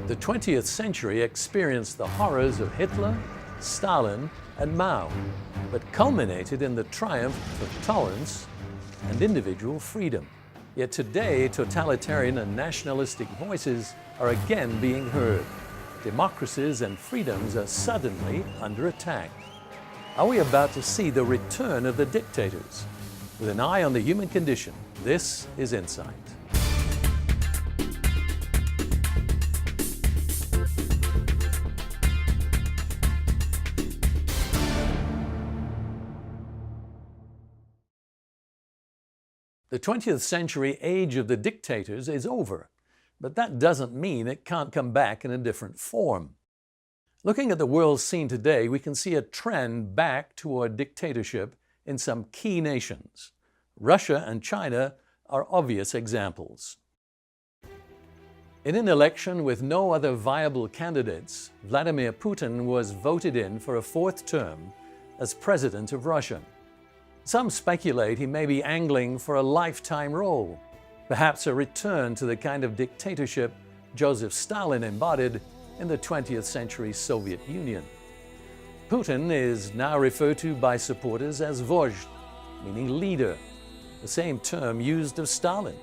The 20th century experienced the horrors of Hitler, Stalin, and Mao, but culminated in the triumph of tolerance and individual freedom. Yet today, totalitarian and nationalistic voices are again being heard. Democracies and freedoms are suddenly under attack. Are we about to see the return of the dictators? With an eye on the human condition, this is Insight. The 20th century age of the dictators is over, but that doesn't mean it can't come back in a different form. Looking at the world scene today, we can see a trend back toward dictatorship in some key nations. Russia and China are obvious examples. In an election with no other viable candidates, Vladimir Putin was voted in for a fourth term as president of Russia. Some speculate he may be angling for a lifetime role, perhaps a return to the kind of dictatorship Joseph Stalin embodied in the 20th century Soviet Union. Putin is now referred to by supporters as vozhd, meaning leader, the same term used of Stalin.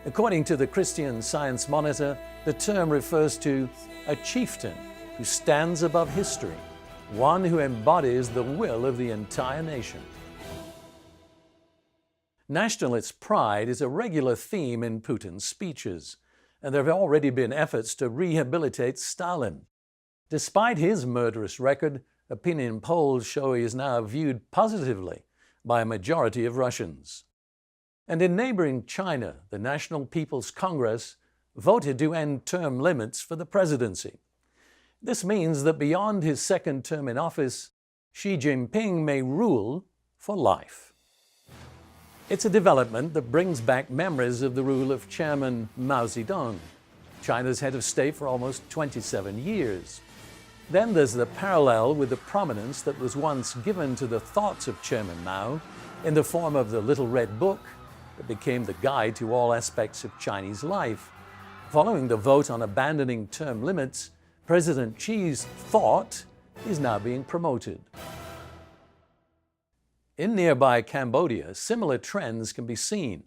According to the Christian Science Monitor, the term refers to a chieftain who stands above history, one who embodies the will of the entire nation. Nationalist pride is a regular theme in Putin's speeches, and there have already been efforts to rehabilitate Stalin. Despite his murderous record, opinion polls show he is now viewed positively by a majority of Russians. And in neighboring China, the National People's Congress voted to end term limits for the presidency. This means that beyond his second term in office, Xi Jinping may rule for life. It's a development that brings back memories of the rule of Chairman Mao Zedong, China's head of state for almost 27 years. Then there's the parallel with the prominence that was once given to the thoughts of Chairman Mao in the form of the Little Red Book that became the guide to all aspects of Chinese life. Following the vote on abandoning term limits, President Xi's thought is now being promoted. In nearby Cambodia, similar trends can be seen.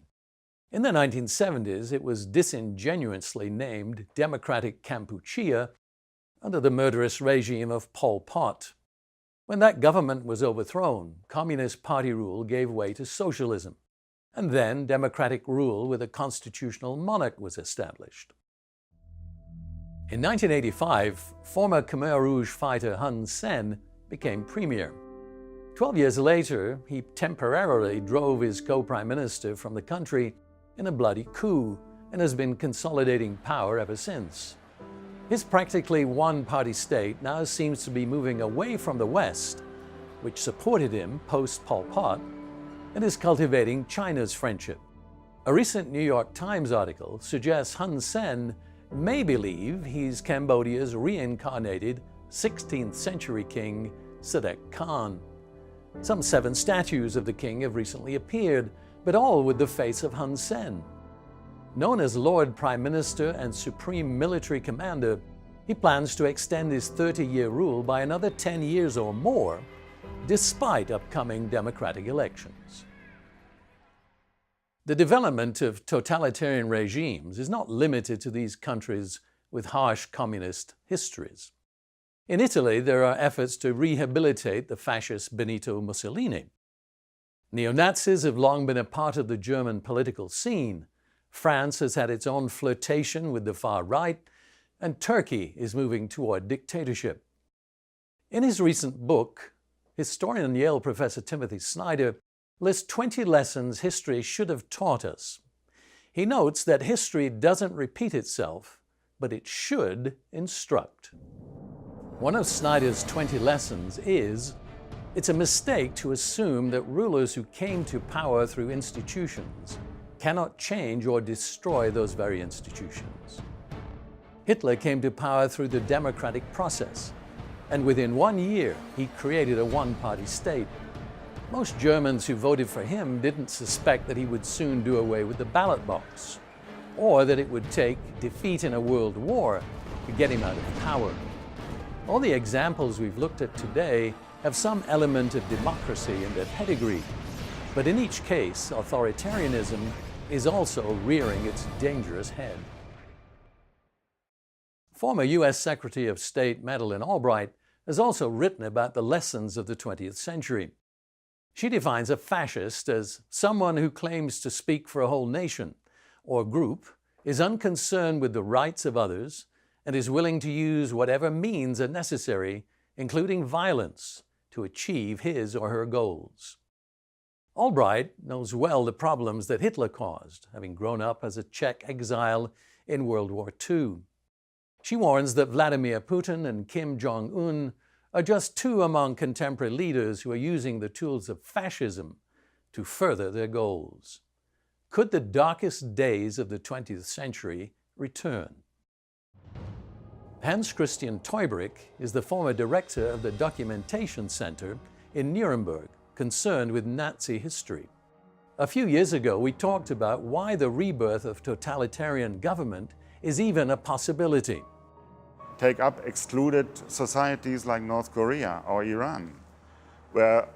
In the 1970s, it was disingenuously named Democratic Kampuchea under the murderous regime of Pol Pot. When that government was overthrown, Communist Party rule gave way to socialism, and then democratic rule with a constitutional monarch was established. In 1985, former Khmer Rouge fighter Hun Sen became premier. 12 years later, he temporarily drove his co-prime minister from the country in a bloody coup and has been consolidating power ever since. His practically one-party state now seems to be moving away from the West, which supported him post-Pol Pot, and is cultivating China's friendship. A recent New York Times article suggests Hun Sen may believe he's Cambodia's reincarnated 16th century king, Sadek Khan. Some 7 statues of the king have recently appeared, but all with the face of Hun Sen. Known as Lord Prime Minister and Supreme Military Commander, he plans to extend his 30-year rule by another 10 years or more, despite upcoming democratic elections. The development of totalitarian regimes is not limited to these countries with harsh communist histories. In Italy, there are efforts to rehabilitate the fascist Benito Mussolini. Neo-Nazis have long been a part of the German political scene. France has had its own flirtation with the far right, and Turkey is moving toward dictatorship. In his recent book, historian and Yale professor Timothy Snyder lists 20 lessons history should have taught us. He notes that history doesn't repeat itself, but it should instruct. One of Snyder's 20 lessons is, it's a mistake to assume that rulers who came to power through institutions cannot change or destroy those very institutions. Hitler came to power through the democratic process, and within 1 year he created a one-party state. Most Germans who voted for him didn't suspect that he would soon do away with the ballot box, or that it would take defeat in a world war to get him out of power. All the examples we've looked at today have some element of democracy in their pedigree, but in each case, authoritarianism is also rearing its dangerous head. Former U.S. Secretary of State Madeleine Albright has also written about the lessons of the 20th century. She defines a fascist as someone who claims to speak for a whole nation or group, is unconcerned with the rights of others, and is willing to use whatever means are necessary, including violence, to achieve his or her goals. Albright knows well the problems that Hitler caused, having grown up as a Czech exile in World War II. She warns that Vladimir Putin and Kim Jong-un are just two among contemporary leaders who are using the tools of fascism to further their goals. Could the darkest days of the 20th century return? Hans Christian Teubrich is the former director of the Documentation Center in Nuremberg, concerned with Nazi history. A few years ago, we talked about why the rebirth of totalitarian government is even a possibility. Take up excluded societies like North Korea or Iran, where,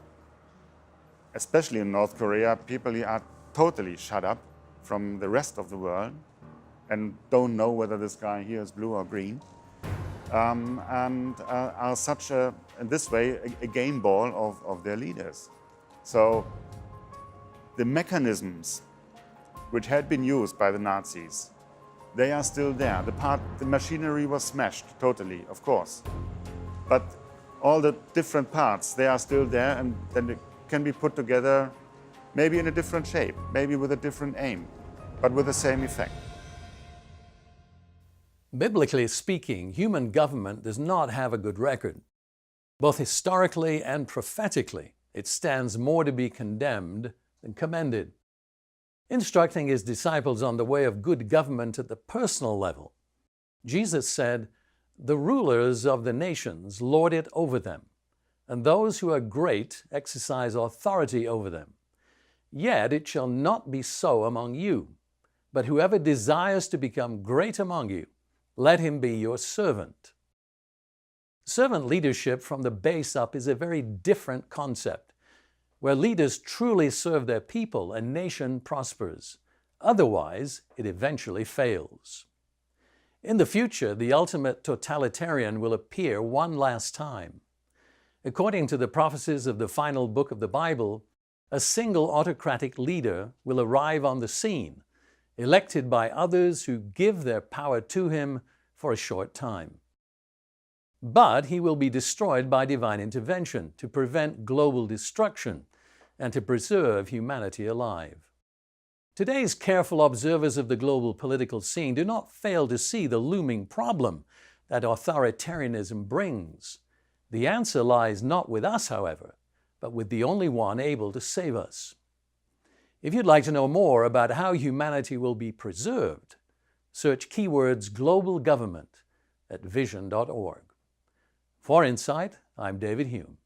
especially in North Korea, people are totally shut up from the rest of the world and don't know whether the sky here is blue or green, and are such a, in this way, a game ball of their leaders. So the mechanisms which had been used by the Nazis, they are still there. The machinery was smashed totally, of course. But all the different parts, they are still there, and then they can be put together maybe in a different shape, maybe with a different aim, but with the same effect. Biblically speaking, human government does not have a good record. Both historically and prophetically, it stands more to be condemned than commended. Instructing his disciples on the way of good government at the personal level, Jesus said, "The rulers of the nations lord it over them, and those who are great exercise authority over them. Yet it shall not be so among you, but whoever desires to become great among you, let him be your servant." Servant leadership from the base up is a very different concept, where leaders truly serve their people, a nation prospers. Otherwise, it eventually fails. In the future, the ultimate totalitarian will appear one last time. According to the prophecies of the final book of the Bible, a single autocratic leader will arrive on the scene, elected by others who give their power to him for a short time. But he will be destroyed by divine intervention to prevent global destruction and to preserve humanity alive. Today's careful observers of the global political scene do not fail to see the looming problem that authoritarianism brings. The answer lies not with us, however, but with the only one able to save us. If you'd like to know more about how humanity will be preserved, search keywords global government at vision.org. For Insight, I'm David Hulme.